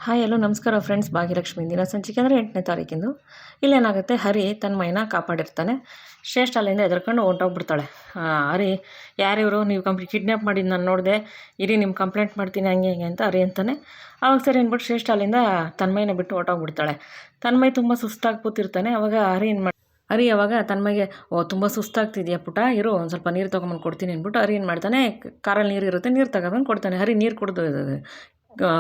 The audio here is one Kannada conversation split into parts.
ಹಾಯ್ ಎಲ್ಲೋ ನಮಸ್ಕಾರ ಫ್ರೆಂಡ್ಸ್. ಭಾಗ್ಯಲಕ್ಷ್ಮಿ ದಿನ ಸಂಚಿಕೆ ಅಂದರೆ 8ನೇ ತಾರೀಕಿಂದು. ಇಲ್ಲೇನಾಗುತ್ತೆ, ಹರಿ ತನ್ನ ಮೈನ ಕಾಪಾಡಿರ್ತಾನೆ. ಶ್ರೇಷ್ಠ ಅಲ್ಲಿಂದ ಎದ್ರಕೊಂಡು ಹೊಂಟೋಗ್ಬಿಡ್ತಾಳೆ. ಹರಿ, ಯಾರಿವರು, ನೀವು ಕಿಡ್ನ್ಯಾಪ್ ಮಾಡಿದ್ದು ನಾನು ನೋಡಿದೆ, ಇರಿ ನಿಮ್ಮ ಕಂಪ್ಲೇಂಟ್ ಮಾಡ್ತೀನಿ ಹಂಗೆ ಹಿಂಗೆ ಅಂತ ಹರಿ ಅಂತಾನೆ. ಆವಾಗ ಸರಿ ಅಂದ್ಬಿಟ್ಟು ಶ್ರೇಷ್ಠ ಅಲ್ಲಿಂದ ತನ್ಮೈನ ಬಿಟ್ಟು ಹೊಂಟೋಗ್ಬಿಡ್ತಾಳೆ. ತನ್ಮೈ ತುಂಬ ಸುಸ್ತಾಗಿ ಕೂತಿರ್ತಾನೆ. ಅವಾಗ ಹರಿ ಅವಾಗ ತನ್ಮಗೆ, ತುಂಬ ಸುಸ್ತಾಗ್ತಿದೆಯಾ ಪುಟ, ಇರು ಒಂದು ಸ್ವಲ್ಪ ನೀರು ತೊಗೊಂಬಂದು ಕೊಡ್ತೀನಿ ಅಂದ್ಬಿಟ್ಟು ಹರಿ ಏನು ಮಾಡ್ತಾನೆ, ಕಾರಲ್ಲಿ ನೀರು ಇರುತ್ತೆ, ನೀರು ತಗೊಬಂದು ಕೊಡ್ತಾನೆ. ಹರಿ ನೀರು ಕುಡಿದು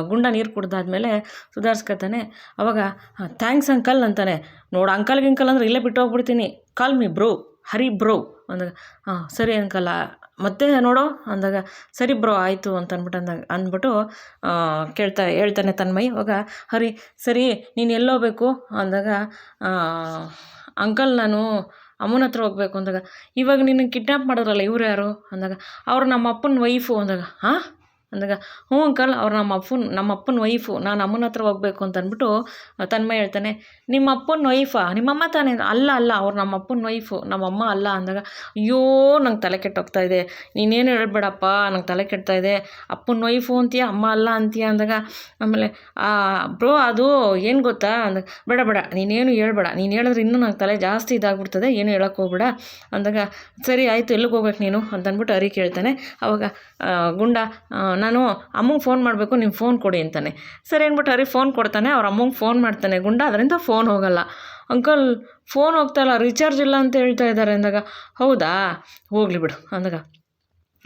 ಗುಂಡ ನೀರು ಕುಡ್ದಾದ್ಮೇಲೆ ಸುಧಾರಿಸ್ಕೊತಾನೆ. ಅವಾಗ ಥ್ಯಾಂಕ್ಸ್ ಅಂಕಲ್ ಅಂತಾನೆ. ನೋಡು, ಅಂಕಲ್ ಅಂದರೆ ಇಲ್ಲೇ ಬಿಟ್ಟು ಹೋಗ್ಬಿಡ್ತೀನಿ, ಕಾಲ್ ಮಿ ಬ್ರೋ, ಹರಿ ಬ್ರೋ ಅಂದಾಗ, ಸರಿ ಅಂಕಲ್ ಮತ್ತೆ ನೋಡೋ ಅಂದಾಗ, ಸರಿ ಬ್ರೋ ಆಯಿತು ಅಂತ ಅಂದ್ಬಿಟ್ಟು ಹೇಳ್ತಾನೆ ತನ್ಮಯ್. ಅವಾಗ ಹರಿ, ಸರಿ ನೀನು ಎಲ್ಲೋಗ್ಬೇಕು ಅಂದಾಗ, ಅಂಕಲ್ ನಾನು ಅಮ್ಮನ ಹತ್ರ ಹೋಗ್ಬೇಕು ಅಂದಾಗ, ಇವಾಗ ನಿನ್ನ ಕಿಡ್ನ್ಯಾಪ್ ಮಾಡಿದ್ರಲ್ಲ ಇವ್ರು ಯಾರು ಅಂದಾಗ, ಅವ್ರು ನಮ್ಮ ಅಪ್ಪನ ವೈಫು ಅಂದಾಗ, ಅಂದಾಗ, ಹ್ಞೂ ಅಂಕಲ್ ಅವ್ರು ನಮ್ಮ ಅಪ್ಪನ ವೈಫು, ನಾನು ಅಮ್ಮನ ಹತ್ರ ಹೋಗ್ಬೇಕು ಅಂತ ಅಂದ್ಬಿಟ್ಟು ತನ್ಮಯ ಹೇಳ್ತಾನೆ. ನಿಮ್ಮ ಅಪ್ಪನ ವೈಫಾ, ನಿಮ್ಮಮ್ಮ ತಾನೇ? ಅಲ್ಲ ಅವ್ರು ನಮ್ಮ ಅಪ್ಪನ ವೈಫು, ನಮ್ಮಮ್ಮ ಅಲ್ಲ ಅಂದಾಗ, ಅಯ್ಯೋ ನಂಗೆ ತಲೆ ಕೆಟ್ಟೋಗ್ತಾ ಇದೆ, ನೀನೇನು ಹೇಳ್ಬೇಡಪ್ಪ, ನಂಗೆ ತಲೆ ಕೆಡ್ತಾ ಇದೆ, ಅಪ್ಪನ ವೈಫು ಅಂತೀಯ, ಅಮ್ಮ ಅಲ್ಲ ಅಂತೀಯ ಅಂದಾಗ, ಆಮೇಲೆ ಬ್ರೋ ಅದು ಏನು ಗೊತ್ತಾ ಅಂದಾಗ, ಬೇಡ ನೀನೇನು ಹೇಳ್ಬೇಡ, ನೀನು ಹೇಳಿದ್ರೆ ಇನ್ನೂ ನಂಗೆ ತಲೆ ಜಾಸ್ತಿ ಇದಾಗ್ಬಿಡ್ತದೆ, ಏನು ಹೇಳೋಕ್ಕೆ ಹೋಗ್ಬೇಡ ಅಂದಾಗ, ಸರಿ ಆಯಿತು ಎಲ್ಲಿಗೆ ಹೋಗ್ಬೇಕು ನೀನು ಅಂತಂದ್ಬಿಟ್ಟು ಹರಿ ಕೇಳ್ತಾನೆ. ಅವಾಗ ಗುಂಡ, ನಾನು ಅಮ್ಮಂಗೆ ಫೋನ್ ಮಾಡಬೇಕು, ನೀವು ಫೋನ್ ಕೊಡಿ ಅಂತಾನೆ. ಸರಿ ಅಂದ್ಬಿಟ್ಟು ಹರಿ ಫೋನ್ ಕೊಡ್ತಾನೆ. ಅವ್ರ ಅಮ್ಮಂಗೆ ಫೋನ್ ಮಾಡ್ತಾನೆ ಗುಂಡ, ಅದರಿಂದ ಫೋನ್ ಹೋಗಲ್ಲ. ಅಂಕಲ್ ಫೋನ್ ಹೋಗ್ತಾಯಿಲ್ಲ, ರೀಚಾರ್ಜ್ ಇಲ್ಲ ಅಂತ ಹೇಳ್ತಾ ಇದ್ದಾರೆ ಅಂದಾಗ, ಹೌದಾ ಹೋಗಲಿ ಬಿಡು ಅಂದಾಗ,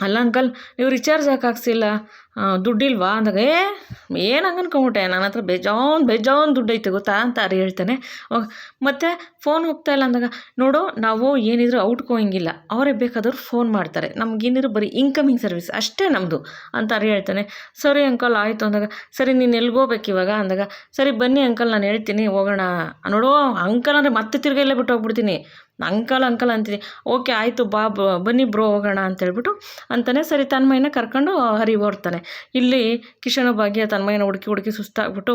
ಅಲ್ಲ ಅಂಕಲ್ ನೀವು ರಿಚಾರ್ಜ್ ಯಾಕೆ ಹಾಕ್ಸಿಲ್ಲ, ದುಡ್ಡಿಲ್ವಾ ಅಂದಾಗ, ಏನು ಹಂಗೆ ಅನ್ಕೊಂಬಿಟ್ಟೆ, ನನ್ನ ಹತ್ರ ಬೇಜಾನ್ ದುಡ್ಡು ಐತೆ ಗೊತ್ತಾ ಅಂತ ಹರಿ ಹೇಳ್ತಾನೆ. ಮತ್ತು ಫೋನ್ ಹೋಗ್ತಾಯಿಲ್ಲ ಅಂದಾಗ, ನೋಡು ನಾವು ಏನಿದ್ರು ಔಟ್ ಗೋಯಿಂಗಿಲ್ಲ, ಅವರೇ ಬೇಕಾದವ್ರು ಫೋನ್ ಮಾಡ್ತಾರೆ, ನಮಗೇನಿದ್ರು ಬರೀ ಇನ್ಕಮಿಂಗ್ ಸರ್ವಿಸ್ ಅಷ್ಟೇ ನಮ್ಮದು ಅಂತ ಹರಿ ಹೇಳ್ತಾನೆ. ಸರಿ ಅಂಕಲ್ ಆಯಿತು ಅಂದಾಗ, ಸರಿ ನೀನು ಎಲ್ಗೋಗ್ಬೇಕು ಇವಾಗ ಅಂದಾಗ, ಸರಿ ಬನ್ನಿ ಅಂಕಲ್ ನಾನು ಹೇಳ್ತೀನಿ ಹೋಗೋಣ. ನೋಡು ಅಂಕಲ್ ಅಂದರೆ ಮತ್ತೆ ತಿರ್ಗಲ್ಲೇ ಬಿಟ್ಟು ಹೋಗ್ಬಿಡ್ತೀನಿ, ಅಂಕಲ್ ಅಂತೀನಿ. ಓಕೆ ಆಯಿತು ಬನ್ನಿ ಬ್ರೋ ಹೋಗೋಣ ಅಂತೇಳ್ಬಿಟ್ಟು ಅಂತಾನೆ. ಸರಿ ತನ್ಮಯನ ಕರ್ಕೊಂಡು ಹರಿ ಓಡ್ತಾನೆ. ಇಲ್ಲಿ ಕಿಶನ್ ಭಾಗ್ಯ ತನ್ಮಯನ ಹುಡುಕಿ ಸುಸ್ತಾಗ್ಬಿಟ್ಟು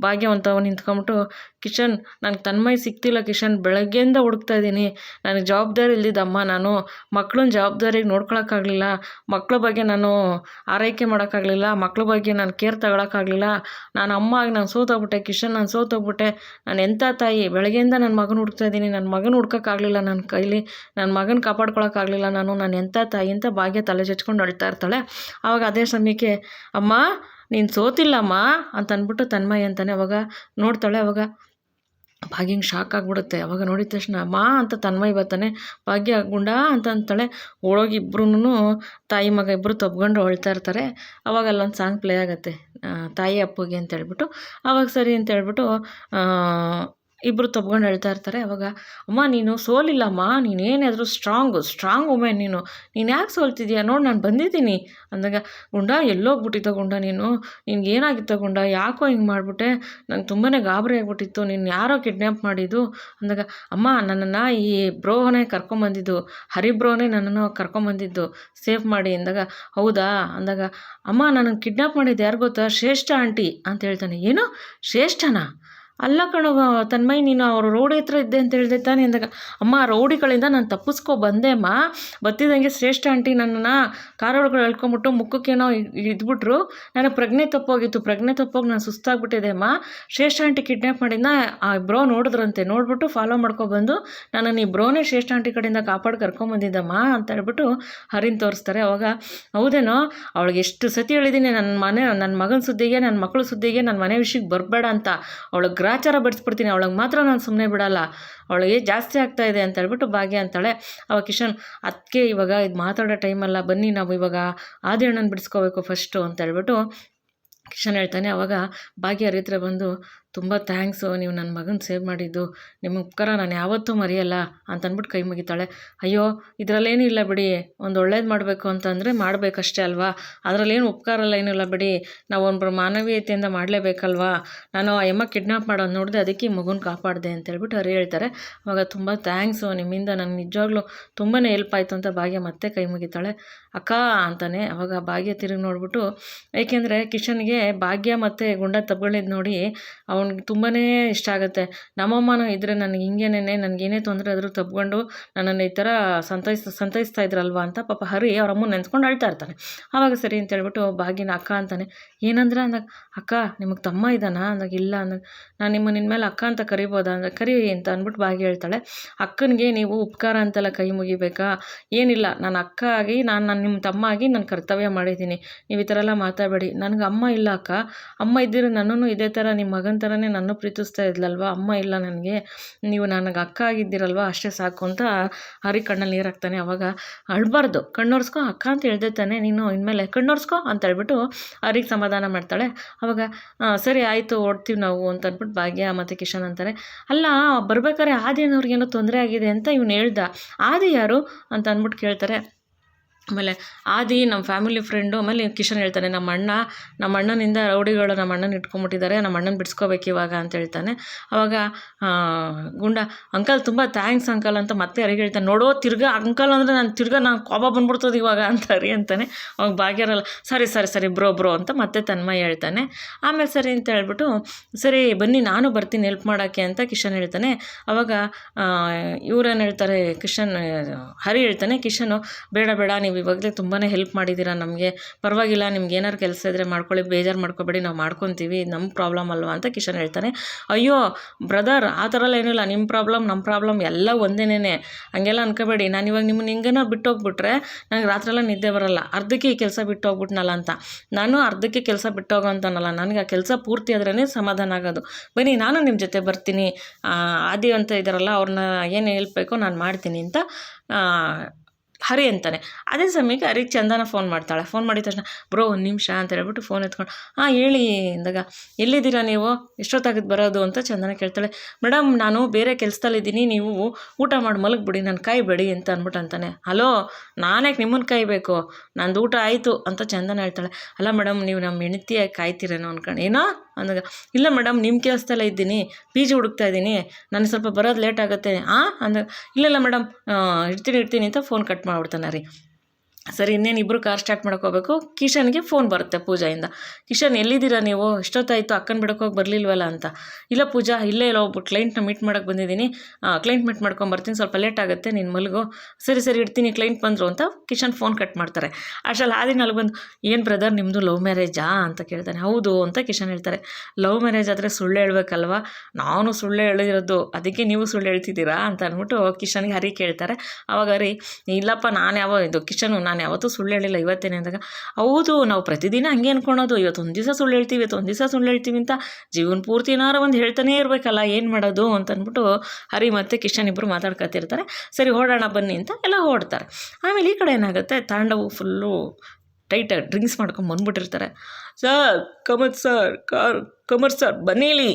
ಭಾಗ್ಯವಂತ ನಿಂತ್ಕೊಂಬಿಟ್ಟು, ಕಿಶನ್ ನನಗೆ ತನ್ಮಯ್ ಸಿಗ್ತಿಲ್ಲ ಕಿಶನ್, ಬೆಳಗ್ಗೆಯಿಂದ ಹುಡುಕ್ತಾ ಇದ್ದೀನಿ, ನನಗೆ ಜವಾಬ್ದಾರಿ ಇಲ್ದಿದ್ದಮ್ಮ, ನಾನು ಮಕ್ಳನ್ನ ಜವಾಬ್ದಾರಿಗೆ ನೋಡ್ಕೊಳಕ್ಕಾಗಲಿಲ್ಲ, ಮಕ್ಳ ಬಗ್ಗೆ ನಾನು ಆರೈಕೆ ಮಾಡೋಕ್ಕಾಗಲಿಲ್ಲ, ಮಕ್ಳ ಬಗ್ಗೆ ನಾನು ಕೇರ್ ತಗೊಳಕ್ಕಾಗಲಿಲ್ಲ, ನಾನು ಅಮ್ಮ ಆಗಿ ನಾನು ಸೋತೋಗ್ಬಿಟ್ಟೆ ಕಿಶನ್, ನಾನು ಸೋತೋಗ್ಬಿಟ್ಟೆ, ನಾನು ಎಂಥ ತಾಯಿ, ಬೆಳಗ್ಗೆಯಿಂದ ನನ್ನ ಮಗನ ಹುಡುಕ್ತಾ ಇದ್ದೀನಿ, ನನ್ನ ಮಗನ ಹುಡ್ಕೋಕ್ಕಾಗಲಿಲ್ಲ, ನನ್ನ ಕೈಲಿ ನನ್ನ ಮಗನ ಕಾಪಾಡ್ಕೊಳಕ್ಕಾಗಲಿಲ್ಲ, ನಾನು ಎಂಥ ತಾಯಿ ಅಂತ ಭಾಗ್ಯ ತಲೆ ಚಚ್ಕೊಂಡು ಅಳ್ತಾ ಇರ್ತಾಳೆ. ಆವಾಗ ಅದೇ ಸಮಯಕ್ಕೆ, ಅಮ್ಮ ನೀನು ಸೋತಿಲ್ಲಮ್ಮ ಅಂತ ಅಂದ್ಬಿಟ್ಟು ತನ್ಮಯ ಅಂತಾನೆ. ಅವಾಗ ನೋಡ್ತಾಳೆ, ಅವಾಗ ಭಾಗ್ಯಂಗೆ ಶಾಕ್ ಆಗಿಬಿಡುತ್ತೆ. ಅವಾಗ ನೋಡಿದ ತಕ್ಷಣ ಅಮ್ಮ ಅಂತ ತನ್ಮಯ್ ಬರ್ತಾನೆ. ಭಾಗ್ಯ ಗುಂಡ ಅಂತ ಅಂತಾಳೆ. ಓಡೋಗಿ ಇಬ್ಬರೂ ತಾಯಿ ಮಗ ಇಬ್ಬರು ತಬ್ಕೊಂಡು ಅಳ್ತಾ ಇರ್ತಾರೆ. ಅವಾಗ ಅಲ್ಲೊಂದು ಸಾಂಗ್ ಪ್ಲೇ ಆಗುತ್ತೆ, ತಾಯಿ ಅಪ್ಪುಗೆ ಅಂತ ಹೇಳ್ಬಿಟ್ಟು. ಅವಾಗ ಸರಿ ಅಂತ ಹೇಳ್ಬಿಟ್ಟು ಇಬ್ಬರು ತಬ್ಕೊಂಡು ಹೇಳ್ತಾ ಇರ್ತಾರೆ. ಅವಾಗ, ಅಮ್ಮ ನೀನು ಸೋಲಿಲ್ಲಮ್ಮ, ನೀನೇನಾದರೂ ಸ್ಟ್ರಾಂಗ್ ವುಮೆನ್, ನೀನು ಯಾಕೆ ಸೋಲ್ತಿದ್ಯಾ, ನೋಡಿ ನಾನು ಬಂದಿದ್ದೀನಿ ಅಂದಾಗ, ಗುಂಡ ಎಲ್ಲೋಗ್ಬಿಟ್ಟಿದ್ದ ಗುಂಡ, ನಿನ್ಗೆ ಏನಾಗಿತ್ತ ಗುಂಡ, ಯಾಕೋ ಹಿಂಗೆ ಮಾಡಿಬಿಟ್ಟೆ, ನಂಗೆ ತುಂಬಾ ಗಾಬರಿ ಆಗ್ಬಿಟ್ಟಿತ್ತು, ನೀನು ಯಾರೋ ಕಿಡ್ನ್ಯಾಪ್ ಮಾಡಿದ್ದು ಅಂದಾಗ, ಅಮ್ಮ ನನ್ನನ್ನು ಈ ಬ್ರೋನೇ ಕರ್ಕೊಂಬಂದಿದ್ದು, ಹರಿ ಬ್ರೋನೇ ನನ್ನನ್ನು ಕರ್ಕೊಂಬಂದಿದ್ದು ಸೇಫ್ ಮಾಡಿ ಅಂದಾಗ, ಹೌದಾ ಅಂದಾಗ, ಅಮ್ಮ ನನಗೆ ಕಿಡ್ನ್ಯಾಪ್ ಮಾಡಿದ್ದು ಯಾರು ಗೊತ್ತಾ, ಶ್ರೇಷ್ಠ ಆಂಟಿ ಅಂತ ಹೇಳ್ತಾನೆ. ಏನು ಶ್ರೇಷ್ಠನಾ? ಅಲ್ಲ ಕಣೋ ತನ್ಮಯ್, ನೀನು ಅವರು ರೌಡಿ ಹತ್ರ ಇದ್ದೆ ಅಂತ ಹೇಳಿದೆ ತಾನೆ ಅಂದಾಗ, ಅಮ್ಮ ರೌಡಿಗಳಿಂದ ನಾನು ಬಂದೆ ಅಮ್ಮ, ಬತ್ತಿದಂಗೆ ಶ್ರೇಷ್ಠ ಆಂಟಿ ನನ್ನನ್ನು ಕಾರೊಳಗಡೆ ಎಳ್ಕೊಂಬಿಟ್ಟು ಮುಖಕ್ಕೇನೋ ಇದ್ಬಿಟ್ರು, ನನಗೆ ಪ್ರಜ್ಞೆ ತಪ್ಪೋಗಿ ನಾನು ಸುಸ್ತಾಗ್ಬಿಟ್ಟಿದೆ ಅಮ್ಮ, ಶ್ರೇಷ್ಠ ಆಂಟಿ ಕಿಡ್ನ್ಯಾಪ್ ಮಾಡಿದ್ನ ಆ ಬ್ರೋ ನೋಡಿದ್ರಂತೆ, ನೋಡ್ಬಿಟ್ಟು ಫಾಲೋ ಮಾಡ್ಕೊಬಂದು ನನ್ನನ್ನು ಈ ಬ್ರೋನೇ ಶ್ರೇಷ್ಠ ಆಂಟಿ ಕಡೆಯಿಂದ ಕಾಪಾಡಿ ಕರ್ಕೊಂಬಂದಿದ್ದಮ್ಮ ಅಂತ ಹೇಳ್ಬಿಟ್ಟು ಹರಿನ್ ತೋರಿಸ್ತಾರೆ. ಅವಾಗ, ಹೌದೇನೋ, ಅವಳಿಗೆ ಎಷ್ಟು ಸತಿ ಹೇಳಿದ್ದೀನಿ ನನ್ನ ಮಗನ ಸುದ್ದಿಗೆ, ನನ್ನ ಮಕ್ಕಳ ಸುದ್ದಿಗೆ, ನನ್ನ ಮನೆ ವಿಷಯಕ್ಕೆ ಬರಬೇಡ ಅಂತ, ಅವಳಿಗೆ ಗ್ರಾಚಾರ ಬಿಡಿಸ್ಬಿಡ್ತೀನಿ, ಅವಳಿಗೆ ಮಾತ್ರ ನಾನು ಸುಮ್ಮನೆ ಬಿಡಲ್ಲ, ಅವಳಿಗೆ ಜಾಸ್ತಿ ಆಗ್ತಾ ಇದೆ ಅಂತ ಹೇಳ್ಬಿಟ್ಟು ಭಾಗ್ಯ ಅಂತಾಳೆ. ಅವಾಗ ಕಿಶನ್, ಅದಕ್ಕೆ ಇವಾಗ ಇದು ಮಾತಾಡೋ ಟೈಮಲ್ಲ, ಬನ್ನಿ ನಾವು ಇವಾಗ ಆದಿ ಅಣ್ಣನ ಬಿಡಿಸ್ಕೋಬೇಕು ಫಸ್ಟು ಅಂತ ಹೇಳ್ಬಿಟ್ಟು ಕಿಶನ್ ಹೇಳ್ತಾನೆ. ಅವಾಗ ಭಾಗ್ಯ ಹರಿತ್ರ ಬಂದು, ತುಂಬ ಥ್ಯಾಂಕ್ಸು, ನೀವು ನನ್ನ ಮಗನ ಸೇವ್ ಮಾಡಿದ್ದು, ನಿಮ್ಮ ಉಪಕಾರ ನಾನು ಯಾವತ್ತೂ ಮರೆಯಲ್ಲ ಅಂತ ಅಂದ್ಬಿಟ್ಟು ಕೈ ಮುಗಿತಾಳೆ. ಅಯ್ಯೋ ಇದರಲ್ಲೇನೂ ಇಲ್ಲ ಬಿಡಿ, ಒಂದು ಒಳ್ಳೇದು ಮಾಡಬೇಕು ಅಂತಂದರೆ ಮಾಡಬೇಕಷ್ಟೇ ಅಲ್ವಾ, ಅದರಲ್ಲೇನು ಉಪಕಾರ ಎಲ್ಲ ಏನೂ ಇಲ್ಲ ಬಿಡಿ, ನಾವು ಒಬ್ಬರು ಮಾನವೀಯತೆಯಿಂದ ಮಾಡಲೇಬೇಕಲ್ವಾ, ನಾನು ಆ ಎಮ್ಮ ಕಿಡ್ನಾಪ್ ಮಾಡೋದು ನೋಡಿದೆ, ಅದಕ್ಕೆ ಈ ಮಗುನ ಕಾಪಾಡಿದೆ ಅಂತೇಳ್ಬಿಟ್ಟು ಹರಿ ಹೇಳ್ತಾರೆ. ಅವಾಗ ತುಂಬ ಥ್ಯಾಂಕ್ಸು, ನಿಮ್ಮಿಂದ ನನಗೆ ನಿಜವಾಗ್ಲೂ ತುಂಬಾ ಹೆಲ್ಪ್ ಆಯಿತು ಅಂತ ಭಾಗ್ಯ ಮತ್ತೆ ಕೈ ಮುಗಿತಾಳೆ. ಅಕ್ಕ ಅಂತಾನೆ. ಅವಾಗ ಭಾಗ್ಯ ತಿರುಗಿ ನೋಡ್ಬಿಟ್ಟು, ಏಕೆಂದರೆ ಕಿಶನ್ಗೆ ಭಾಗ್ಯ ಮತ್ತು ಗುಂಡ ತಬ್ಗಳಿದ್ದು ನೋಡಿ ಅವ್ನಿಗೆ ತುಂಬಾ ಇಷ್ಟ ಆಗುತ್ತೆ. ನಮ್ಮಮ್ಮನೂ ಇದ್ದರೆ ನನಗೆ ಹಿಂಗೇನೆ ನನಗೇನೇ ತೊಂದರೆ ಆದರೂ ತಬ್ಕೊಂಡು ನನ್ನನ್ನು ಈ ಥರ ಸಂತೈಸ್ತಾ ಇದ್ರಲ್ವ ಅಂತ ಪಾಪ ಹರಿ ಅವ್ರ ಅಮ್ಮನ ನೆನ್ಸ್ಕೊಂಡು ಅಳ್ತಾ ಇರ್ತಾನೆ. ಆವಾಗ ಸರಿ ಅಂತ ಹೇಳ್ಬಿಟ್ಟು ಭಾಗ್ಯನ ಅಕ್ಕ ಅಂತಾನೆ. ಏನಂದ್ರೆ ಅಂದಾಗ, ಅಕ್ಕ ನಿಮಗೆ ತಮ್ಮ ಇದ್ದಾನಾ ಅಂದಾಗ, ಇಲ್ಲ ಅಂದಾಗ, ನಾನು ನಿನ್ನ ಮೇಲೆ ಅಕ್ಕ ಅಂತ ಕರಿಬೋದಾ ಅಂದ್ರೆ, ಕರಿ ಅಂತ ಅಂದ್ಬಿಟ್ಟು ಭಾಗ್ಯ ಹೇಳ್ತಾಳೆ. ಅಕ್ಕನಿಗೆ ನೀವು ಉಪಕಾರ ಅಂತೆಲ್ಲ ಕೈ ಮುಗಿಬೇಕಾ? ಏನಿಲ್ಲ, ನಾನು ಅಕ್ಕ ಆಗಿ ನಾನು ನಿಮ್ಮ ತಮ್ಮ ಆಗಿ ನಾನು ಕರ್ತವ್ಯ ಮಾಡಿದ್ದೀನಿ. ನೀವು ಈ ಥರ ಎಲ್ಲ ಮಾತಾಡಬೇಡಿ. ನನಗೆ ಅಮ್ಮ ಇಲ್ಲ ಅಕ್ಕ. ಅಮ್ಮ ಇದ್ದಿರೋ ನನ್ನೂ ಇದೇ ಥರ ನಿಮ್ಮ ಮಗನ ಥರನೇ ನನ್ನ ಪ್ರೀತಿಸ್ತಾ ಇದ್ಲಲ್ವ. ಅಮ್ಮ ಇಲ್ಲ ನನಗೆ, ನೀವು ನನಗೆ ಅಕ್ಕ ಆಗಿದ್ದೀರಲ್ವ ಅಷ್ಟೇ ಸಾಕು ಅಂತ ಹರಿ ಕಣ್ಣಲ್ಲಿ ನೀರು ಹಾಕ್ತಾನೆ. ಅವಾಗ ಅಳ್ಬಾರ್ದು, ಕಣ್ಣೊರ್ಸ್ಕೊ ಅಕ್ಕ ಅಂತ ಹೇಳ್ದೆ ತಾನೆ ನೀನು, ಇನ್ಮೇಲೆ ಕಣ್ಣೊರ್ಸ್ಕೊ ಅಂತ ಹೇಳ್ಬಿಟ್ಟು ಹರಿಗೆ ಸಮಾಧಾನ ಮಾಡ್ತಾಳೆ. ಅವಾಗ ಸರಿ ಆಯಿತು ಓಡ್ತೀವಿ ನಾವು ಅಂತ ಅಂದ್ಬಿಟ್ಟು ಭಾಗ್ಯ ಮತ್ತು ಕಿಶನ್ ಅಂತಾರೆ. ಅಲ್ಲ ಬರ್ಬೇಕಾದ್ರೆ ಆದಿನವ್ರಿಗೇನೋ ತೊಂದರೆ ಆಗಿದೆ ಅಂತ ಇವ್ನು ಹೇಳ್ದ. ಆದಿ ಯಾರು ಅಂತ ಅಂದ್ಬಿಟ್ಟು ಕೇಳ್ತಾರೆ. ಆಮೇಲೆ ಆದಿ ನಮ್ಮ ಫ್ಯಾಮಿಲಿ ಫ್ರೆಂಡು. ಆಮೇಲೆ ಕಿಶನ್ ಹೇಳ್ತಾನೆ, ನಮ್ಮ ಅಣ್ಣನಿಂದ ರೌಡಿಗಳು ನಮ್ಮ ಅಣ್ಣನ ಇಟ್ಕೊಂಡ್ಬಿಟ್ಟಿದ್ದಾರೆ, ನಮ್ಮ ಅಣ್ಣನ ಬಿಡಿಸ್ಕೋಬೇಕು ಇವಾಗ ಅಂತ ಹೇಳ್ತಾನೆ. ಅವಾಗ ಗುಂಡ ಅಂಕಲ್ ತುಂಬ ಥ್ಯಾಂಕ್ಸ್ ಅಂಕಲ್ ಅಂತ ಮತ್ತೆ ಹರಿಗೆ ಹೇಳ್ತಾನೆ. ನೋಡೋ ತಿರ್ಗಾ ಅಂಕಲ್ ಅಂದರೆ ನಾನು ಕೋಪ ಬಂದ್ಬಿಡ್ತದೆ ಇವಾಗ ಅಂತ ಹರಿ ಅಂತಾನೆ. ಅವಾಗ ಭಾಗ್ಯರಲ್ಲ, ಸರಿ ಬ್ರೋ ಅಂತ ಮತ್ತೆ ತನ್ಮಯ ಹೇಳ್ತಾನೆ. ಆಮೇಲೆ ಸರಿ ಅಂತ ಹೇಳ್ಬಿಟ್ಟು, ಸರಿ ಬನ್ನಿ ನಾನು ಬರ್ತೀನಿ ಹೆಲ್ಪ್ ಮಾಡೋಕ್ಕೆ ಅಂತ ಕಿಶನ್ ಹೇಳ್ತಾನೆ. ಅವಾಗ ಇವ್ರೇನು ಹೇಳ್ತಾರೆ, ಹರಿ ಹೇಳ್ತಾನೆ, ಕಿಶನು ಬೇಡ ನೀವು ಇವಾಗಲೇ ತುಂಬಾ ಹೆಲ್ಪ್ ಮಾಡಿದ್ದೀರಾ ನಮಗೆ, ಪರವಾಗಿಲ್ಲ, ನಿಮ್ಗೆ ಏನಾರು ಕೆಲಸ ಇದ್ದರೆ ಮಾಡ್ಕೊಳ್ಳಿ, ಬೇಜಾರು ಮಾಡ್ಕೊಬೇಡಿ, ನಾವು ಮಾಡ್ಕೊತೀವಿ, ನಮ್ಮ ಪ್ರಾಬ್ಲಮ್ ಅಲ್ವಾ ಅಂತ ಕಿಶನ್ ಹೇಳ್ತಾನೆ. ಅಯ್ಯೋ ಬ್ರದರ್, ಆ ಥರ ಎಲ್ಲ ಏನಿಲ್ಲ, ನಿಮ್ಮ ನಮ್ಮ ಪ್ರಾಬ್ಲಮ್ ಎಲ್ಲ ಒಂದೇನೇ, ಹಂಗೆಲ್ಲ ಅನ್ಕೋಬೇಡಿ. ನಾನು ಇವಾಗ ನಿಮ್ಮನ್ನ ಹಿಂಗೇನೋ ಬಿಟ್ಟೋಗ್ಬಿಟ್ರೆ ನನಗೆ ರಾತ್ರೆಲ್ಲ ನಿದ್ದೆ ಬರೋಲ್ಲ, ಅರ್ಧಕ್ಕೆ ಈ ಕೆಲಸ ಬಿಟ್ಟು ಹೋಗ್ಬಿಟ್ನಲ್ಲ ಅಂತ. ನಾನು ಅರ್ಧಕ್ಕೆ ಕೆಲಸ ಬಿಟ್ಟೋಗೋ ಅಂತನಲ್ಲ, ನನಗೆ ಆ ಕೆಲಸ ಪೂರ್ತಿ ಆದ್ರೇ ಸಮಾಧಾನ ಆಗೋದು. ಬನ್ನಿ ನಾನು ನಿಮ್ಮ ಜೊತೆ ಬರ್ತೀನಿ, ಆದಿ ಅಂತ ಇದ್ದಾರಲ್ಲ ಅವ್ರನ್ನ ಏನು ಹೇಳ್ಬೇಕೋ ನಾನು ಮಾಡ್ತೀನಿ ಅಂತ ಹರಿ ಅಂತಾನೆ. ಅದೇ ಸಮಯಕ್ಕೆ ಹರಿಗೆ ಚಂದನ ಫೋನ್ ಮಾಡ್ತಾಳೆ. ಫೋನ್ ಮಾಡಿದ ತಕ್ಷಣ, ಬ್ರೋ ಒಂದು ನಿಮಿಷ ಅಂತ ಹೇಳ್ಬಿಟ್ಟು ಫೋನ್ ಎತ್ಕೊಂಡು, ಹೇಳಿ ಅಂದಾಗ, ಎಲ್ಲಿದ್ದೀರಾ ನೀವು, ಎಷ್ಟೊತ್ತಾಗುತ್ತೆ ಬರೋದು ಅಂತ ಚಂದನ ಕೇಳ್ತಾಳೆ. ಮೇಡಮ್ ನಾನು ಬೇರೆ ಕೆಲಸದಲ್ಲಿದ್ದೀನಿ, ನೀವು ಊಟ ಮಾಡಿ ಮಲಗಿಬಿಡಿ, ನಾನು ಕಾಯ್ಬೇಡಿ ಅಂತ ಅಂದ್ಬಿಟ್ಟು ಅಂತಾನೆ. ಹಲೋ, ನಾನ್ಯಾಕೆ ನಿಮ್ಮನ್ನು ಕಾಯಬೇಕು, ನಂದು ಊಟ ಆಯಿತು ಅಂತ ಚಂದನ ಹೇಳ್ತಾಳೆ. ಅಲ್ಲ ಮೇಡಮ್, ನೀವು ನಮ್ಮ ಹೆಂಡತಿಯಾಗಿ ಕಾಯ್ತೀರೇನೋ ಅನ್ಕೊಂಡು. ಏನೋ ಅಂದಾಗ, ಇಲ್ಲ ಮೇಡಮ್ ನಿಮ್ಮ ಕೆಲಸದಲ್ಲೇ ಇದ್ದೀನಿ, ಪಿ ಜಿ ಹುಡುಕ್ತಾ ಇದ್ದೀನಿ, ನನಗೆ ಸ್ವಲ್ಪ ಬರೋದು ಲೇಟ್ ಆಗುತ್ತೆ ಅಂದಾಗ, ಇಲ್ಲ ಮೇಡಮ್ ಇರ್ತೀನಿ ಅಂತ ಫೋನ್ ಕಟ್ ಮಾಡ್ಬಿಡ್ತಾನೆ ರೀ. ಸರಿ, ಇನ್ನೇನು ಇಬ್ಬರು ಕಾರ್ ಸ್ಟಾರ್ಟ್ ಹೋಗ್ಬೇಕು. ಕಿಶನ್ಗೆ ಫೋನ್ ಬರುತ್ತೆ ಪೂಜಾಯಿಂದ. ಕಿಶನ್ ಎಲ್ಲಿದ್ದೀರಾ ನೀವು, ಎಷ್ಟೊತ್ತಾಯಿತು, ಅಕ್ಕನ ಬಿಡೋಕೋಗಿ ಬರಲಿಲ್ವಲ್ಲ ಅಂತ. ಇಲ್ಲ ಪೂಜಾ, ಇಲ್ಲೇ ಒಬ್ಬ ಕ್ಲೈಂಟ್ನ ಮೀಟ್ ಮಾಡೋಕ್ಕೆ ಬಂದಿದ್ದೀನಿ, ಕ್ಲೈಂಟ್ ಮೀಟ್ ಮಾಡ್ಕೊಂಬರ್ತೀನಿ, ಸ್ವಲ್ಪ ಲೇಟ್ ಆಗುತ್ತೆ, ನೀನು ಮಲಗು. ಸರಿ ಇಡ್ತೀನಿ, ಕ್ಲೈಂಟ್ ಬಂದರು ಅಂತ ಕಿಶನ್ ಫೋನ್ ಕಟ್ ಮಾಡ್ತಾರೆ. ಅಷ್ಟರಲ್ಲಿ ಆದಿನಲ್ಲಿ ಬಂದು, ಏನು ಬ್ರದರ್ ನಿಮ್ಮದು ಲವ್ ಮ್ಯಾರೇಜಾ ಅಂತ ಕೇಳ್ತಾನೆ. ಹೌದು ಅಂತ ಕಿಶನ್ ಹೇಳ್ತಾರೆ. ಲವ್ ಮ್ಯಾರೇಜ್ ಆದರೆ ಸುಳ್ಳು ಹೇಳ್ಬೇಕಲ್ವ, ನಾನು ಸುಳ್ಳು ಹೇಳಿರೋದು, ಅದಕ್ಕೆ ನೀವು ಸುಳ್ಳು ಹೇಳ್ತಿದ್ದೀರಾ ಅಂತ ಅಂದ್ಬಿಟ್ಟು ಕಿಶನ್ಗೆ ಹರಿ ಕೇಳ್ತಾರೆ. ಅವಾಗ ಹರಿ, ಇಲ್ಲಪ್ಪ ಕಿಶನು ನಾನು ಯಾವತ್ತೂ ಸುಳ್ಳು ಹೇಳಿಲ್ಲ, ಇವತ್ತೇನೆ ಅಂದಾಗ, ಹೌದು ನಾವು ಪ್ರತಿದಿನ ಹಂಗೆ ಅಂದ್ಕೊಳೋದು, ಇವತ್ತೊಂದು ದಿವಸ ಸುಳ್ಳು ಹೇಳ್ತೀವಿ ಅಂತ ಜೀವನ ಪೂರ್ತಿ ಏನಾರು ಒಂದು ಹೇಳ್ತಾನೇ ಇರಬೇಕಲ್ಲ, ಏನು ಮಾಡೋದು ಅಂತ ಅಂದ್ಬಿಟ್ಟು ಹರಿ ಮತ್ತು ಕಿಶನ್ ಇಬ್ಬರು ಮಾತಾಡ್ಕೊತಿರ್ತಾರೆ. ಸರಿ ಹೊರಡೋಣ ಬನ್ನಿ ಅಂತ ಎಲ್ಲ ಹೊರಡ್ತಾರೆ. ಆಮೇಲೆ ಈ ಕಡೆ ಏನಾಗುತ್ತೆ, ತಾಂಡವು ಫುಲ್ಲು ಟೈಟಾಗಿ ಡ್ರಿಂಕ್ಸ್ ಮಾಡ್ಕೊಂಡು ಬಂದ್ಬಿಟ್ಟಿರ್ತಾರೆ. ಕಮರ್ ಸರ್ ಬನ್ನಿ ಇಲ್ಲಿ,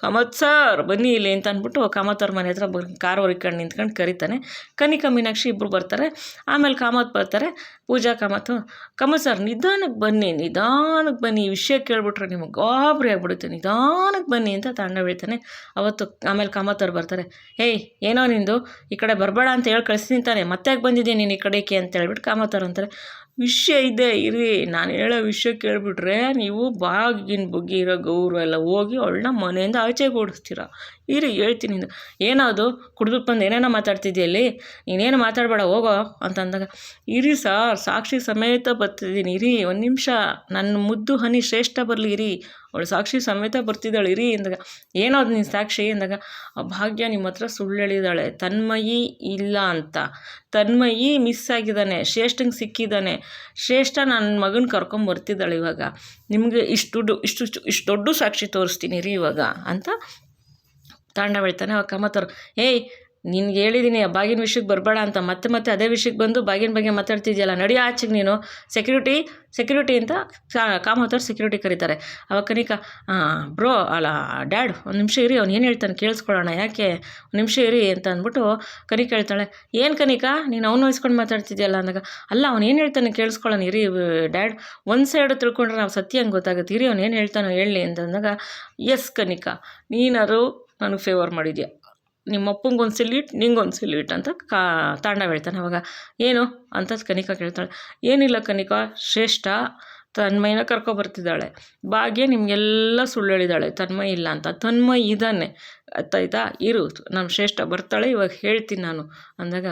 ಕಾಮತ್ ಸರ್ ಬನ್ನಿ ಇಲ್ಲಿ ಅಂತ ಅಂದ್ಬಿಟ್ಟು ಕಾಮತ್ ಅವ್ರ ಮನೆ ಹತ್ರ ಕಾರ್ ಹೊರಿಕೊಂಡು ನಿಂತ್ಕೊಂಡು ಕರೀತಾನೆ. ಕನಿಕಾ ಮೀನಾಕ್ಷಿ ಇಬ್ಬರು ಬರ್ತಾರೆ. ಆಮೇಲೆ ಕಾಮತ್ ಬರ್ತಾರೆ. ಪೂಜಾ ಕಾಮತ್ ಸರ್ ನಿಧಾನಕ್ಕೆ ಬನ್ನಿ, ಈ ವಿಷಯ ಕೇಳ್ಬಿಟ್ರೆ ನಿಮಗೆ ಗಾಬರಿ ಆಗ್ಬಿಡುತ್ತೆ, ನಿಧಾನಕ್ಕೆ ಬನ್ನಿ ಅಂತ ತಾಂಡವ್ ಹೇಳ್ತಾನೆ. ಆಮೇಲೆ ಕಾಮತ್ ಅವ್ರು ಬರ್ತಾರೆ. ಏಯ್ ಏನೋ ನಿಂದು, ಈ ಕಡೆ ಬರಬೇಡ ಅಂತ ಹೇಳಿ ಕಳಿಸ್ತೀನಿ ತಾನೆ, ಮತ್ತೆ ಯಾಕೆ ಬಂದಿದ್ದೀನಿ ನೀನು ಈ ಕಡೆಗೆ ಅಂತ ಹೇಳ್ಬಿಟ್ಟು ಕಾಮತ್ ಅವ್ರು ಅಂತಾರೆ. ವಿಷಯ ಇದೆ ಇರಿ, ನಾನು ಹೇಳೋ ವಿಷಯ ಕೇಳಿಬಿಟ್ರೆ ನೀವು ಬಾಗಿನ ಬಗ್ಗೆ ಇರೋ ಗೌರವ ಎಲ್ಲ ಹೋಗಿ ಅವಳನ್ನ ಮನೆಯಿಂದ ಆಚೆಗೆ ಓಡಿಸ್ತೀರ. ಇರಿ ಹೇಳ್ತೀನಿ, ಏನದು ಕುಡಿದು ಬಂದು ಏನೇನೋ ಮಾತಾಡ್ತಿದ್ದೀಯಲ್ಲಿ, ನೀನೇನು ಮಾತಾಡಬೇಡ ಹೋಗೋ ಅಂತ ಅಂದಾಗ, ಇರಿ ಸಾರ್ ಸಾಕ್ಷಿ ಸಮೇತ ಬರ್ತಿದ್ದೀನಿ, ಇರಿ ಒಂದು ನಿಮಿಷ, ನನ್ನ ಮುದ್ದು ಹನಿ ಶ್ರೇಷ್ಠ ಬರಲಿ ಇರಿ, ಅವಳು ಸಾಕ್ಷಿ ಸಮೇತ ಬರ್ತಿದ್ದಾಳೆ ಇರಿ ಅಂದಾಗ, ಏನೋದು ನೀನು ಸಾಕ್ಷಿ ಅಂದಾಗ, ಭಾಗ್ಯ ನಿಮ್ಮ ಹತ್ರ ಸುಳ್ಳು ಹೇಳಿದಾಳೆ, ತನ್ಮಯಿ ಇಲ್ಲ ಅಂತ, ತನ್ಮಯಿ ಮಿಸ್ ಆಗಿದ್ದಾನೆ, ಶ್ರೇಷ್ಠಂಗೆ ಸಿಕ್ಕಿದ್ದಾನೆ, ಶ್ರೇಷ್ಠ ನನ್ನ ಮಗನ ಕರ್ಕೊಂಬರ್ತಿದ್ದಾಳೆ ಇವಾಗ, ನಿಮಗೆ ಇಷ್ಟು ದೊಡ್ಡ ಸಾಕ್ಷಿ ತೋರಿಸ್ತೀನಿ ರೀ ಇವಾಗ ಅಂತ ತಾಂಡವ ಹೇಳ್ತಾನೆ. ಅವಾಗ ಕಾಮತ್ತವ್ರು, ಏಯ್ ನಿನ್ಗೆ ಹೇಳಿದ್ದೀನಿ ಆ ಬಾಗಿನ ವಿಷಯಕ್ಕೆ ಬರಬೇಡ ಅಂತ, ಮತ್ತೆ ಅದೇ ವಿಷಯಕ್ಕೆ ಬಂದು ಬಾಗಿನ ಬಗ್ಗೆ ಮಾತಾಡ್ತಿದ್ಯಲ್ಲ, ನಡಿ ಆಚೆಗೆ ನೀನು, ಸೆಕ್ಯೂರಿಟಿ ಅಂತ ಕಾಮತ್ತವ್ರು ಸೆಕ್ಯೂರಿಟಿ ಕರೀತಾರೆ. ಅವಾಗ ಕನಿಕಾ, ಬ್ರೋ ಅಲ್ಲ ಡ್ಯಾಡ್ ಒಂದು ನಿಮಿಷ ಇರಿ, ಅವ್ನು ಏನು ಹೇಳ್ತಾನೆ ಕೇಳಿಸ್ಕೊಳ್ಳೋಣ, ಯಾಕೆ ಒಂದು ನಿಮಿಷ ಇರಿ ಅಂತ ಅಂದ್ಬಿಟ್ಟು ಕನಿಕಾ ಹೇಳ್ತಾಳೆ. ಏನು ಕನಿಕಾ ನೀನು ಅವನು ವಹಿಸ್ಕೊಂಡು ಮಾತಾಡ್ತಿದ್ಯಲ್ಲ ಅಂದಾಗ, ಅಲ್ಲ ಅವ್ನು ಏನು ಹೇಳ್ತಾನೆ ಕೇಳಿಸ್ಕೊಳ್ಳೋಣ ಇರಿ ಡ್ಯಾಡ್, ಒಂದು ಸೈಡು ತಿಳ್ಕೊಂಡ್ರೆ ನಾವು ಸತ್ಯ ಹಂಗೆ ಗೊತ್ತಾಗುತ್ತೆ, ಇರಿ ಅವ್ನು ಏನು ಹೇಳ್ತಾನೋ ಹೇಳಿ ಅಂತ ಅಂದಾಗ, ಎಸ್ ಕನಿಕಾ ನೀನಾರು ನನಗೆ ಫೇವರ್ ಮಾಡಿದ್ಯಾ, ನಿಮ್ಮ ಅಪ್ಪಂಗೊಂದು ಸೆಲ್ಯೂಟ್ ನಿಂಗೊಂದು ಸೆಲ್ಯೂಟ್ ಅಂತ ತಾಂಡವ ಹೇಳ್ತಾನೆ. ಅವಾಗ ಏನು ಅಂತ ಕನಿಕಾ ಕೇಳ್ತಾಳೆ. ಏನಿಲ್ಲ ಕನಿಕಾ, ಶ್ರೇಷ್ಠ ತನ್ಮಯ್ಯನ ಕರ್ಕೊಬರ್ತಿದ್ದಾಳೆ. ಭಾಗ್ಯ ನಿಮಗೆಲ್ಲ ಸುಳ್ಳು ಹೇಳಿದ್ದಾಳೆ ತನ್ಮಯ್ ಇಲ್ಲ ಅಂತ. ತನ್ಮಯ್ ಇದ್ದಾನೆ, ಗೊತ್ತಾಯ್ತಾ? ಇರು, ನಮ್ಮ ಶ್ರೇಷ್ಠ ಬರ್ತಾಳೆ, ಇವಾಗ ಹೇಳ್ತೀನಿ ನಾನು ಅಂದಾಗ,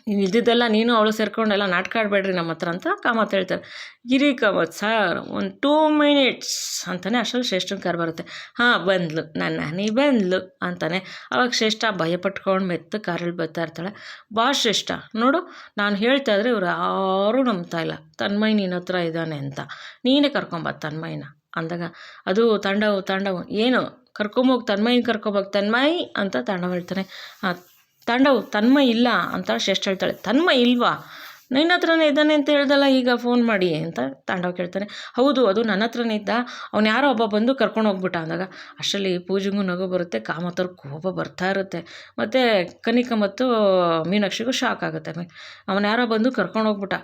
ನೀನು ಇದ್ದಿದ್ದೆಲ್ಲ ನೀನು ಅವಳು ಸೇರ್ಕೊಂಡೆಲ್ಲ ನಾಟಕ ಆಡಬೇಡ್ರಿ ನಮ್ಮ ಹತ್ರ ಅಂತ ಕಾಮತ್ ಹೇಳ್ತಾರೆ. ಗಿರಿ ಕಾಮತ್ ಸರ್ ಒಂದು 2 ಮಿನಿಟ್ಸ್ ಅಂತಾನೆ ಅಷ್ಟರಲ್ಲಿ ಶ್ರೇಷ್ಠನ ಕಾರ್ ಬರುತ್ತೆ. ಹಾಂ ಬಂದ್ಲು, ನನ್ನ ನಾನಿ ಬಂದ್ಲು ಅಂತಾನೆ. ಅವಾಗ ಶ್ರೇಷ್ಠ ಭಯಪಟ್ಕೊಂಡು ಮೆತ್ತ ಕಾರಲ್ಲಿ ಬರ್ತಾ ಇರ್ತಾಳೆ. ಬಾ ಶ್ರೇಷ್ಠ, ನೋಡು ನಾನು ಹೇಳ್ತಾ ಇದ್ರೆ ಇವ್ರು ಯಾರೂ ನಂಬ್ತಾ ಇಲ್ಲ, ತನ್ಮಯ್ ನಿನ್ನ ಹತ್ರ ಇದ್ದಾನೆ ಅಂತ, ನೀನೇ ಕರ್ಕೊಂಬ ತನ್ಮಯ್ಯನ ಅಂದಾಗ, ಅದು ತಾಂಡವ್ ಏನು ಕರ್ಕೊಂಬೋಗಿ ತನ್ಮಯ್ಯನ ಕರ್ಕೊಬೋಗಿ ತನ್ಮಯ್ ಅಂತ ತಾಂಡವ್ ಹೇಳ್ತಾನೆ. ತಾಂಡವ್ ತನ್ಮಯ್ ಇಲ್ಲ ಅಂತ ಶ್ರೇಷ್ಠ ಹೇಳ್ತಾಳೆ. ತನ್ಮಯ್ ಇಲ್ವಾ? ನಿನ್ನ ಹತ್ರನೇ ಇದ್ದಾನೆ ಅಂತ ಹೇಳ್ದಲ್ಲ ಈಗ ಫೋನ್ ಮಾಡಿ ಅಂತ ತಾಂಡವ್ ಕೇಳ್ತಾನೆ. ಹೌದು, ಅದು ನನ್ನ ಹತ್ರನೇ ಇದ್ದ, ಅವ್ನು ಯಾರೋ ಒಬ್ಬ ಬಂದು ಕರ್ಕೊಂಡು ಹೋಗ್ಬಿಟ್ಟ ಅಂದಾಗ, ಅಷ್ಟರಲ್ಲಿ ಪೂಜೆಗೂ ನಗು ಬರುತ್ತೆ, ಕಾಮತ್ತವ್ರ ಕೋಪ ಬರ್ತಾ ಇರುತ್ತೆ. ಮತ್ತು ಕನಿಕಾ ಮತ್ತು ಮೀನಾಕ್ಷಿಗೂ ಶಾಕ್ ಆಗುತ್ತೆ. ಅವನು ಯಾರೋ ಬಂದು ಕರ್ಕೊಂಡು ಹೋಗ್ಬಿಟ್ಟ.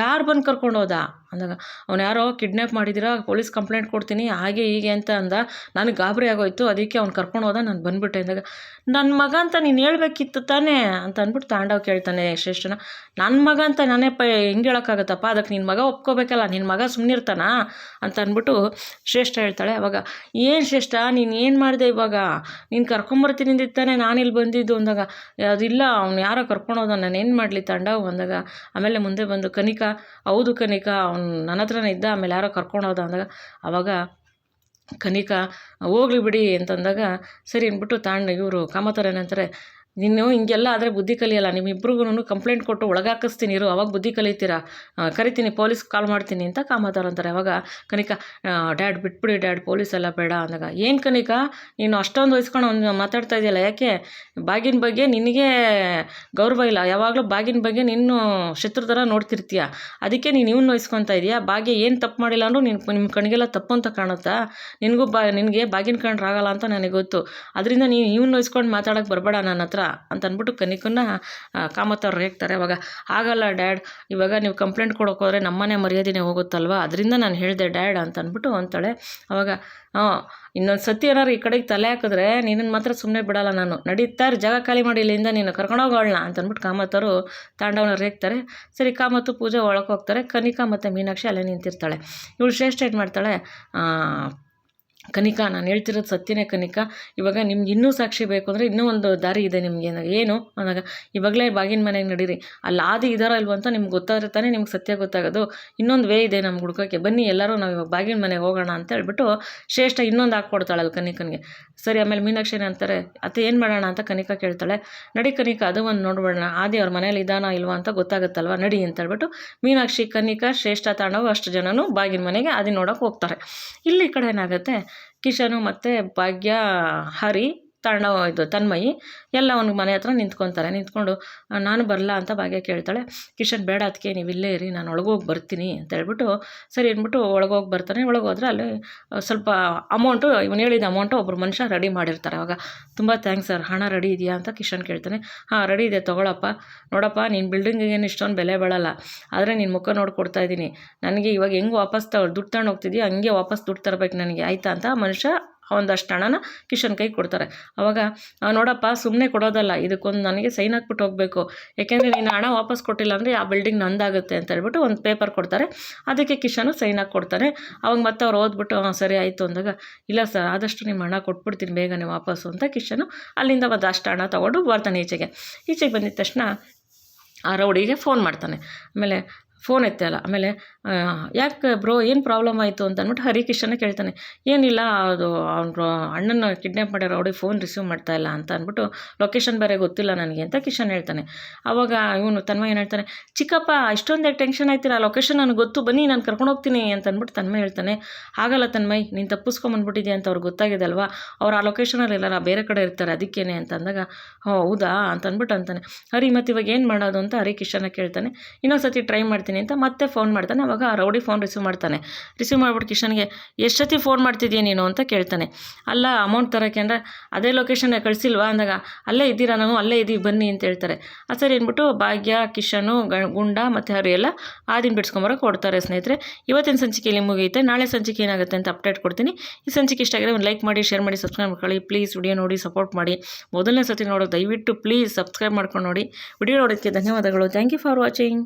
ಯಾರು ಬಂದು ಕರ್ಕೊಂಡು ಹೋದ ಅಂದಾಗ, ಅವ್ನು ಯಾರೋ ಕಿಡ್ನ್ಯಾಪ್ ಮಾಡಿದಿರಾ, ಪೊಲೀಸ್ ಕಂಪ್ಲೇಂಟ್ ಕೊಡ್ತೀನಿ ಹಾಗೆ ಹೀಗೆ ಅಂತ ಅಂದ. ನನಗೆ ಗಾಬರಿ ಆಗೋಯ್ತು, ಅದಕ್ಕೆ ಅವ್ನು ಕರ್ಕೊಂಡು ಹೋದ, ನಾನು ಬಂದುಬಿಟ್ಟೆ ಅಂದಾಗ, ನನ್ನ ಮಗ ಅಂತ ನೀನು ಹೇಳ್ಬೇಕಿತ್ತು ತಾನೇ ಅಂತ ಅಂದ್ಬಿಟ್ಟು ತಾಂಡವ್ ಕೇಳ್ತಾನೆ ಶ್ರೇಷ್ಠನ. ನನ್ನ ಮಗ ಅಂತ ನಾನೇ ಹೆಂಗೆ ಹೇಳೋಕ್ಕಾಗತ್ತಪ್ಪ, ಅದಕ್ಕೆ ನಿನ್ನ ಮಗ ಒಪ್ಕೋಬೇಕಲ್ಲ, ನಿನ್ನ ಮಗ ಸುಮ್ಮನಿರ್ತಾನ ಅಂತ ಅಂದ್ಬಿಟ್ಟು ಶ್ರೇಷ್ಠ ಹೇಳ್ತಾಳೆ. ಅವಾಗ ಏನು ಶ್ರೇಷ್ಠ ನೀನು ಏನು ಮಾಡಿದೆ ಇವಾಗ, ನೀನು ಕರ್ಕೊಂಬರ್ತೀನಿ ಅಂದಿತ್ತಾನೆ ನಾನಿಲ್ಲಿ ಬಂದಿದ್ದು ಅಂದಾಗ, ಅದಿಲ್ಲ ಅವ್ನು ಯಾರೋ ಕರ್ಕೊಂಡು ಹೋದ, ನಾನು ಏನು ಮಾಡಲಿ ತಾಂಡವ್ ಅಂದಾಗ, ಆಮೇಲೆ ಮುಂದೆ ಬಂದು ಕನಿಕಾ, ಹೌದು ಕನಿಕಾ ಅವ್ನು ನನ್ನ ಹತ್ರನೇ ಇದ್ದ, ಆಮೇಲೆ ಯಾರೋ ಕರ್ಕೊಂಡು ಹೋದ ಅಂದಾಗ, ಆವಾಗ ಕನಿಕಾ ಹೋಗ್ಲಿ ಬಿಡಿ ಅಂತಂದಾಗ, ಸರಿ ಅಂದ್ಬಿಟ್ಟು ಇವರು ಕಾಮತವ್ರು ಏನಂತಾರೆ, ನೀನು ಹಿಂಗೆಲ್ಲ ಆದರೆ ಬುದ್ಧಿ ಕಲಿಯಲ್ಲ, ನಿಮ್ಮಿಬ್ರಿಗೂ ಕಂಪ್ಲೇಂಟ್ ಕೊಟ್ಟು ಒಳಗಾಕಿಸ್ತೀನಿ ಇರು, ಅವಾಗ ಬುದ್ಧಿ ಕಲಿತೀರಾ, ಕರಿತೀನಿ, ಪೊಲೀಸ್ ಕಾಲ್ ಮಾಡ್ತೀನಿ ಅಂತ ಕಾಮತವ್ರು ಅಂತಾರೆ. ಅವಾಗ ಕನಿಕಾ, ಡ್ಯಾಡ್ ಬಿಟ್ಬಿಡಿ ಡ್ಯಾಡ್, ಪೊಲೀಸ್ ಎಲ್ಲ ಬೇಡ ಅಂದಾಗ, ಏನು ಕನಿಕಾ ನೀನು ಅಷ್ಟೊಂದು ವಹಿಸ್ಕೊಂಡು ಮಾತಾಡ್ತಾ ಇದೆಯಲ್ಲ, ಯಾಕೆ ಬಾಗಿನ ಬಗ್ಗೆ ನಿನಗೆ ಗೌರವ ಇಲ್ಲ, ಯಾವಾಗಲೂ ಬಾಗಿನ ಬಗ್ಗೆ ನೀನು ಶತ್ರು ಥರ ನೋಡ್ತಿರ್ತೀಯ, ಅದಕ್ಕೆ ನೀನು ಇವ್ನು ವಹಿಸ್ಕೊತಾ ಇದೆಯಾ, ಭಾಗ್ಯ ಏನು ತಪ್ಪು ಮಾಡಿಲ್ಲ ಅಂದರೂ ನಿಮ್ಮ ಕಣ್ಗೆಲ್ಲ ತಪ್ಪು ಅಂತ ಕಾಣುತ್ತಾ, ನಿನಗೆ ಬಾಗಿನ ಕಂಡ್ರಾಗಲ್ಲ ಅಂತ ನನಗೆ ಗೊತ್ತು, ಅದರಿಂದ ನೀನು ಇವ್ನು ವಹಿಸ್ಕೊಂಡು ಮಾತಾಡೋಕ್ಕೆ ಬರಬೇಡ ನನ್ನ ಹತ್ರ ಅಂತ ಅಂದ್ಬಿಟ್ಟು ಕನಿಕನ್ನ ಕಾಮತ್ತವ್ರು ರೇಗ್ತಾರೆ. ಅವಾಗ ಆಗಲ್ಲ ಡ್ಯಾಡ್, ಇವಾಗ ನೀವು ಕಂಪ್ಲೇಂಟ್ ಕೊಡೋಕೆ ಹೋದರೆ ನಮ್ಮನೆ ಮರ್ಯಾದೆನೇ ಹೋಗುತ್ತಲ್ವ, ಅದರಿಂದ ನಾನು ಹೇಳಿದೆ ಡ್ಯಾಡ್ ಅಂತ ಅಂದ್ಬಿಟ್ಟು ಅಂತಾಳೆ. ಅವಾಗ ಇನ್ನೊಂದು ಸತಿ ಏನಾರು ಈ ಕಡೆಗೆ ತಲೆ ಹಾಕಿದ್ರೆ ನಿನ್ನನ್ನು ಮಾತ್ರ ಸುಮ್ಮನೆ ಬಿಡಲ್ಲ ನಾನು, ನಡೀತಾರೆ ಜಾಗ ಖಾಲಿ ಮಾಡಿ ಇಲ್ಲಿಂದ ನೀನು ಕರ್ಕೊಂಡೋಗೋಣ ಅಂತ ಅಂದ್ಬಿಟ್ಟು ಕಾಮತ್ತವರು ತಾಂಡವನ ರೇಗ್ತಾರೆ. ಸರಿ, ಕಾಮತ್ತು ಪೂಜೆ ಒಳಗೆ ಹೋಗ್ತಾರೆ. ಕನಿಕಾ ಮತ್ತು ಮೀನಾಕ್ಷಿ ಅಲ್ಲೇ ನಿಂತಿರ್ತಾಳೆ. ಇವಳು ಶ್ರೇಷ್ಠ ಏನು ಮಾಡ್ತಾಳೆ, ಕನಿಕಾ ನಾನು ಹೇಳ್ತಿರೋದು ಸತ್ಯನೇ ಕನಿಕಾ, ಇವಾಗ ನಿಮ್ಗೆ ಇನ್ನೂ ಸಾಕ್ಷಿ ಬೇಕು ಅಂದರೆ ಇನ್ನೂ ಒಂದು ದಾರಿ ಇದೆ ನಿಮಗೆ ಏನು ಅಂದಾಗ, ಇವಾಗಲೇ ಬಾಗಿನ ಮನೆಗೆ ನಡೀರಿ, ಅಲ್ಲಿ ಆದಿ ಇದಾರೋ ಇಲ್ವೋ ಅಂತ ನಿಮ್ಗೆ ಗೊತ್ತಾದ್ರೆ ತಾನೇ ನಿಮ್ಗೆ ಸತ್ಯ ಗೊತ್ತಾಗೋದು, ಇನ್ನೊಂದು ವೇ ಇದೆ ನಮ್ಗೆ ಹುಡ್ಕೋಕ್ಕೆ, ಬನ್ನಿ ಎಲ್ಲರೂ ನಾವು ಇವಾಗ ಬಾಗಿನ ಮನೆಗೆ ಹೋಗೋಣ ಅಂತ ಹೇಳ್ಬಿಟ್ಟು ಶ್ರೇಷ್ಠ ಇನ್ನೊಂದು ಹಾಕ್ಕೊಡ್ತಾಳೆ ಅಲ್ಲಿ ಕನಿಕನಿಗೆ. ಸರಿ, ಆಮೇಲೆ ಮೀನಾಕ್ಷಿ ಅಂತಾರೆ, ಅತ್ತೆ ಏನು ಮಾಡೋಣ ಅಂತ ಕನಿಕಾ ಕೇಳ್ತಾಳೆ. ನಡಿ ಕನಿಕಾ, ಅದು ಒಂದು ನೋಡ್ಬೇಡ, ಆದಿ ಅವ್ರ ಮನೇಲಿ ಇದಾನೋ ಇಲ್ವೋ ಅಂತ ಗೊತ್ತಾಗುತ್ತಲ್ವ, ನಡಿ ಅಂತ ಹೇಳ್ಬಿಟ್ಟು ಮೀನಾಕ್ಷಿ, ಕನಿಕಾ, ಶ್ರೇಷ್ಠ ತಾಂಡವು ಅಷ್ಟು ಜನನು ಬಾಗಿನ ಮನೆಗೆ ಆದಿ ನೋಡೋಕೆ ಹೋಗ್ತಾರೆ. ಇಲ್ಲಿ ಕಡೆ ಏನಾಗುತ್ತೆ, ಕಿಶನು ಮತ್ತು ಭಾಗ್ಯ, ಹರಿ, ತನ್ಮಯಿ ಎಲ್ಲ ಒಂದು ಮನೆ ಹತ್ರ ನಿಂತ್ಕೊಂಡು ನಾನು ಬರಲ್ಲ ಅಂತ ಭಾಗ್ಯ ಕೇಳ್ತಾಳೆ. ಕಿಶನ್, ಬೇಡ ಅದಕ್ಕೆ ನೀವು ಇಲ್ಲೇ ಇರಿ, ನಾನು ಒಳಗೋಗಿ ಬರ್ತೀನಿ ಅಂತ ಹೇಳ್ಬಿಟ್ಟು ಸರಿ ಅಂದ್ಬಿಟ್ಟು ಒಳಗೋಗಿ ಬರ್ತಾನೆ. ಒಳಗೋದ್ರೆ ಅಲ್ಲಿ ಸ್ವಲ್ಪ ಅಮೌಂಟು, ಇವನು ಹೇಳಿದ ಅಮೌಂಟು ಒಬ್ಬರು ಮನುಷ್ಯ ರೆಡಿ ಮಾಡಿರ್ತಾರೆ. ಅವಾಗ ತುಂಬ ಥ್ಯಾಂಕ್ಸ್ ಸರ್, ಹಣ ರೆಡಿ ಇದೆಯಾ ಅಂತ ಕಿಶನ್ ಕೇಳ್ತಾನೆ. ಹಾಂ ರೆಡಿ ಇದೆ, ತೊಗೊಳಪ್ಪ, ನೋಡಪ್ಪ ನೀನು ಬಿಲ್ಡಿಂಗಿಗೇನು ಇಷ್ಟೊಂದು ಬೆಲೆ ಬಾಳಲ್ಲ, ಆದರೆ ನಿನ್ನ ಮುಖ ನೋಡಿ ಕೊಡ್ತಾ ಇದ್ದೀನಿ, ನನಗೆ ಇವಾಗ ಹೆಂಗೆ ವಾಪಸ್ ದುಡ್ಡು ತಗೊಂಡು ಹೋಗ್ತಿದ್ದೀಯ ಹಂಗೆ ವಾಪಸ್ ದುಡ್ಡು ತರಬೇಕು ನನಗೆ, ಆಯಿತಾ ಅಂತ ಮನುಷ್ಯ ಒಂದಷ್ಟು ಹಣನ ಕಿಶನ್ ಕೈ ಕೊಡ್ತಾರೆ. ಅವಾಗ ನೋಡಪ್ಪ ಸುಮ್ಮನೆ ಕೊಡೋದಲ್ಲ, ಇದಕ್ಕೊಂದು ನನಗೆ ಸೈನ್ ಹಾಕ್ಬಿಟ್ಟು ಹೋಗಬೇಕು, ಯಾಕೆಂದರೆ ನೀನು ಹಣ ವಾಪಸ್ ಕೊಟ್ಟಿಲ್ಲ ಅಂದರೆ ಆ ಬಿಲ್ಡಿಂಗ್ ನಂದಾಗುತ್ತೆ ಅಂತ ಹೇಳ್ಬಿಟ್ಟು ಒಂದು ಪೇಪರ್ ಕೊಡ್ತಾರೆ. ಅದಕ್ಕೆ ಕಿಶನು ಸೈನ್ ಹಾಕಿ ಕೊಡ್ತಾನೆ. ಅವಾಗ ಮತ್ತೆ ಅವ್ರು ಓದ್ಬಿಟ್ಟು ಸರಿ ಆಯಿತು ಅಂದಾಗ, ಇಲ್ಲ ಸರ್ ಆದಷ್ಟು ನಿಮ್ಮ ಹಣ ಕೊಟ್ಬಿಡ್ತೀನಿ ಬೇಗನೆ ವಾಪಸ್ಸು ಅಂತ ಕಿಶನು ಅಲ್ಲಿಂದ ಒಂದಷ್ಟು ಹಣ ತೊಗೊಂಡು ಬರ್ತಾನೆ. ಈಚೆಗೆ ಬಂದಿದ ತಕ್ಷಣ ಆ ರೌಡಿಗೆ ಫೋನ್ ಮಾಡ್ತಾನೆ. ಆಮೇಲೆ ಫೋನ್ ಎತ್ತಲ್ಲ. ಆಮೇಲೆ ಯಾಕೆ ಬ್ರೋ ಏನು ಪ್ರಾಬ್ಲಮ್ ಆಯಿತು ಅಂತ ಅಂದ್ಬಿಟ್ಟು ಹರಿಕಿಶನ್ನ ಕೇಳ್ತಾನೆ. ಏನಿಲ್ಲ, ಅದು ಅವ್ನು ಅಣ್ಣನ ಕಿಡ್ನ್ಯಾಪ್ ಮಾಡಿರೋ ರೌಡಿ ಫೋನ್ ರಿಸೀವ್ ಮಾಡ್ತಾಯಿಲ್ಲ ಅಂತ ಅಂದ್ಬಿಟ್ಟು ಲೊಕೇಶನ್ ಬೇರೆ ಗೊತ್ತಿಲ್ಲ ನನಗೆ ಅಂತ ಕಿಶನ್ ಹೇಳ್ತಾನೆ. ಆವಾಗ ಇವನು ತನ್ಮಯ್ ಏನು ಹೇಳ್ತಾನೆ, ಚಿಕ್ಕಪ್ಪ ಇಷ್ಟೊಂದು ಟೆನ್ಷನ್ ಆಯ್ತೀರಾ, ಲೊಕೇಶನ್ ನನಗೆ ಗೊತ್ತು, ಬನ್ನಿ ನಾನು ಕರ್ಕೊಂಡು ಹೋಗ್ತೀನಿ ಅಂತ ಅಂದ್ಬಿಟ್ಟು ತನ್ಮಯ್ ಹೇಳ್ತಾನೆ. ಆಗಲ್ಲ ತನ್ಮಯ್, ನೀನು ತಪ್ಪಿಸ್ಕೊಂಬಂದ್ಬಿಟ್ಟಿದ್ಯಾ ಅಂತ ಅವ್ರಿಗೆ ಗೊತ್ತಾಗಿದೆ ಅಲ್ವಾ, ಅವ್ರು ಆ ಲೊಕೇಶನಲ್ಲಿ ಎಲ್ಲಾರ ಬೇರೆ ಕಡೆ ಇರ್ತಾರೆ ಅದಕ್ಕೇನೆ ಅಂತ ಅಂದಾಗ, ಹೌದಾ ಅಂತ ಅಂದ್ಬಿಟ್ಟು ಅಂತಾನೆ. ಹರಿ ಮತ್ತು ಇವಾಗ ಏನು ಮಾಡೋದು ಅಂತ ಹರಿಕಿಶನ್ನ ಕೇಳ್ತಾನೆ. ಇನ್ನೊಂದು ಸತಿ ಟ್ರೈ ಮಾಡ್ತೀನಿ ಅಂತ ಮತ್ತೆ ಫೋನ್ ಮಾಡ್ತಾನೆ. ಅವಾಗ ಆ ರೌಡಿ ಫೋನ್ ರಿಸೀವ್ ಮಾಡ್ಬಿಟ್ಟು ಕಿಶನ್ಗೆ, ಎಷ್ಟು ಸತಿ ಫೋನ್ ಮಾಡ್ತಿದ್ದೀಯ ನೀನು ಅಂತ ಕೇಳ್ತಾನೆ. ಅಲ್ಲ ಅಮೌಂಟ್ ತರೋಕ್ಕೆ ಅಂದರೆ ಅದೇ ಲೊಕೇಶನ್ ಕಳಿಸಿಲ್ವಾ ಅಂದಾಗ, ಅಲ್ಲೇ ಇದ್ದೀರಾ, ನಾವು ಅಲ್ಲೇ ಇದ್ದೀವಿ ಬನ್ನಿ ಅಂತ ಹೇಳ್ತಾರೆ. ಸರಿ ಅಂದ್ಬಿಟ್ಟು ಭಾಗ್ಯ, ಕಿಶನು, ಗುಂಡ ಮತ್ತು ಹರಿ ಎಲ್ಲ ಆದಿನ ಬಿಡ್ಸ್ಕೊಂಬರೋಕೆ ಕೊಡ್ತಾರೆ. ಸ್ನೇಹಿತರೆ, ಇವತ್ತಿನ ಸಂಚಿಕೆಯಲ್ಲಿ ಮುಗಿಯುತ್ತೆ. ನಾಳೆ ಸಂಚಿಕೆ ಏನಾಗುತ್ತೆ ಅಂತ ಅಪ್ಡೇಟ್ ಕೊಡ್ತೀನಿ. ಈ ಸಂಚಿಕೆ ಇಷ್ಟ ಆಗಿದೆ ಒಂದು ಲೈಕ್ ಮಾಡಿ, ಶೇರ್ ಮಾಡಿ, ಸಬ್ಸ್ಕ್ರೈಬ್ ಮಾಡ್ಕೊಳ್ಳಿ ಪ್ಲೀಸ್. ವಿಡಿಯೋ ನೋಡಿ ಸಪೋರ್ಟ್ ಮಾಡಿ. ಮೊದಲನೇ ಸತಿ ನೋಡೋ ದಯವಿಟ್ಟು ಪ್ಲೀಸ್ ಸಬ್ಸ್ಕ್ರೈಬ್ ಮಾಡ್ಕೊಂಡು ನೋಡಿ. ವಿಡಿಯೋ ನೋಡೋದಕ್ಕೆ ಧನ್ಯವಾದಗಳು. Thank you for watching.